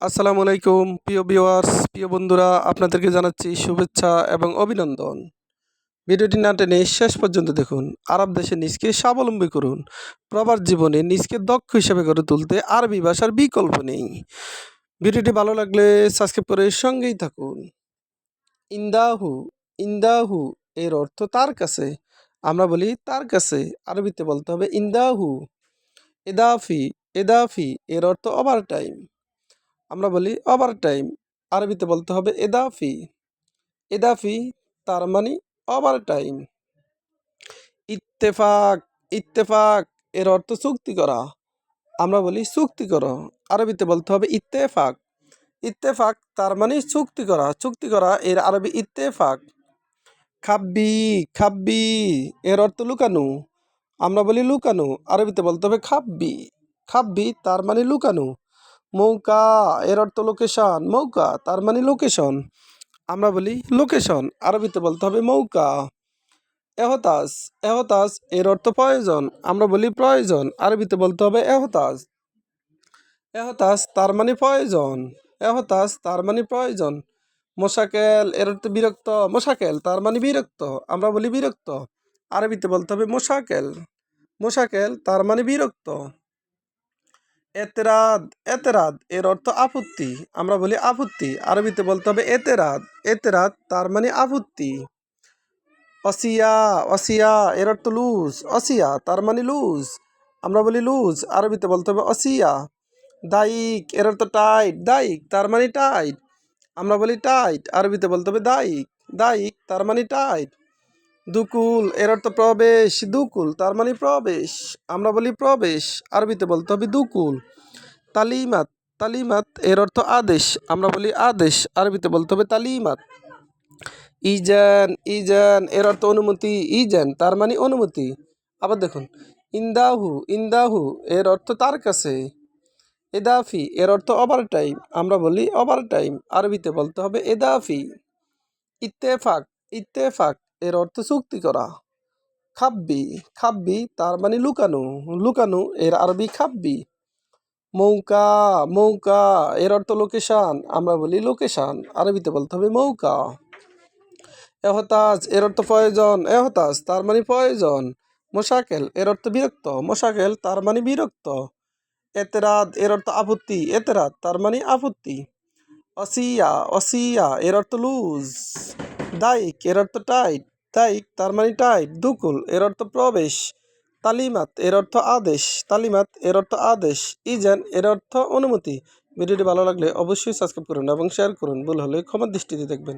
আসসালামু আলাইকুম প্রিয় ভিউয়ার্স, প্রিয় বন্ধুরা, আপনাদেরকে জানাচ্ছি শুভেচ্ছা এবং অভিনন্দন। ভিডিওটি না টেনে শেষ পর্যন্ত দেখুন। আরব দেশে নিজকে স্বাবলম্বী করুন। প্রবাস জীবনে নিজকে দক্ষ হিসেবে গড়ে তুলতে আরবি ভাষার বিকল্প নেই। ভিডিওটি ভালো লাগলে সাবস্ক্রাইব করে সঙ্গেই থাকুন। ইন্দাহু, ইন্দাহু এর অর্থ তার কাছে। আমরা বলি তার কাছে, আরবিতে বলতে হবে ইন্দাহু। এদাফি, এদাফি এর অর্থ ওভার টাইম। আমরা বলি ওভার টাইম, আরবিতে বলতে হবে এদাফি। এদাফি তার মানে ওভার টাইম। ইত্তেফাক, ইত্তেফাক এর অর্থ চুক্তি করা। আমরা বলি চুক্তি করো, আরবিতে বলতে হবে ইত্তেফাক। ইত্তেফাক তার মানে চুক্তি করা, চুক্তি করা এর আরবি ইত্তেফাক। খাব্বি, খাব্বি এর অর্থ লুকানো। আমরা বলি লুকানো, আরবিতে বলতে হবে খাব্বি। খাব্বি তার মানে লুকানো। মৌকা এর অর্থ লোকেশন, মৌকা তার মানে লোকেশন। আমরা বলি লোকেশন, আরবিতে বলতে হবে মৌকা। এহতাজ, এহতাজ এর অর্থ প্রয়োজন। আমরা বলি প্রয়োজন, আরবিতে বলতে হবে এহতাজ। এহতাজ তার মানে প্রয়োজন, এহতাজ তার মানে প্রয়োজন। মোশাকেল এর অর্থ বিরক্ত, মোশাকেল তার মানে বিরক্ত। আমরা বলি বিরক্ত, আরবিতে বলতে হবে মোশাকেল। মোশাকেল তার মানে বিরক্ত। এতেরাদ, এতেরাদ এর অর্থ আপত্তি। আমরা বলি আপত্তি, আরবিতে বলতে হবে এতেরাদ। এতেরাদ তার মানে আপত্তি। অসিয়া, অসিয়া এর অর্থ লুজ। অসিয়া তার মানে লুজ। আমরা বলি লুজ, আরবিতে বলতে হবে অসিয়া। দায়িক এর অর্থ টাইট। দায়িক তার মানে টাইট। আমরা বলি টাইট, আরবিতে বলতে হবে দায়িক। দায়িক তার মানে টাইট। দুকুল এর অর্থ প্রবেশ। দুকুল তার মানে প্রবেশ। আমরা বলি প্রবেশ, আরবিতে বলতে হবে দুকুল। তালিমাত, তালিমাত এর অর্থ আদেশ। আমরা বলি আদেশ, আরবিতে বলতে হবে তালিমাত। ইজান, ইজান এর অর্থ অনুমতি। ইজান তার মানে অনুমতি। আবার দেখুন, ইন্দাহু, ইন্দাহু এর অর্থ তার কাছে। এদাফি এর অর্থ ওভার টাইম। আমরা বলি ওভার টাইম, আরবিতে বলতে হবে এদাফি। ইত্তেফাক, ইত্তেফাক এর অর্থ চুক্তি করা। খাব্বি, খাব্বি তার মানে লুকানো। লুকানো এর আরবি খাব্বি। মৌকা, মৌকা এর অর্থ লোকেশান। আমরা বলি লোকেশান, আরবিতে বলতে হবে মৌকা। এহতাজ এর অর্থ প্রয়োজন। এহতাজ তার মানে প্রয়োজন। মোশাকেল এর অর্থ বিরক্ত। মোশাকেল তার মানে বিরক্ত। এতেরাদ এর অর্থ আপত্তি। এতেরাদ তার মানে আপত্তি। অসিয়া, অসিয়া এর অর্থ লুজ। দায়িক এর অর্থ টাইট। দায়িক তার মানে টাইট। দুকুল এর অর্থ প্রবেশ। তালিমাত এর অর্থ আদেশ। তালিমাত এর অর্থ আদেশ। ইজান এর অর্থ অনুমতি। ভিডিওটি ভালো লাগলে অবশ্যই সাবস্ক্রাইব করুন এবং শেয়ার করুন। ভুল হলে ক্ষমার দৃষ্টিতে দেখবেন।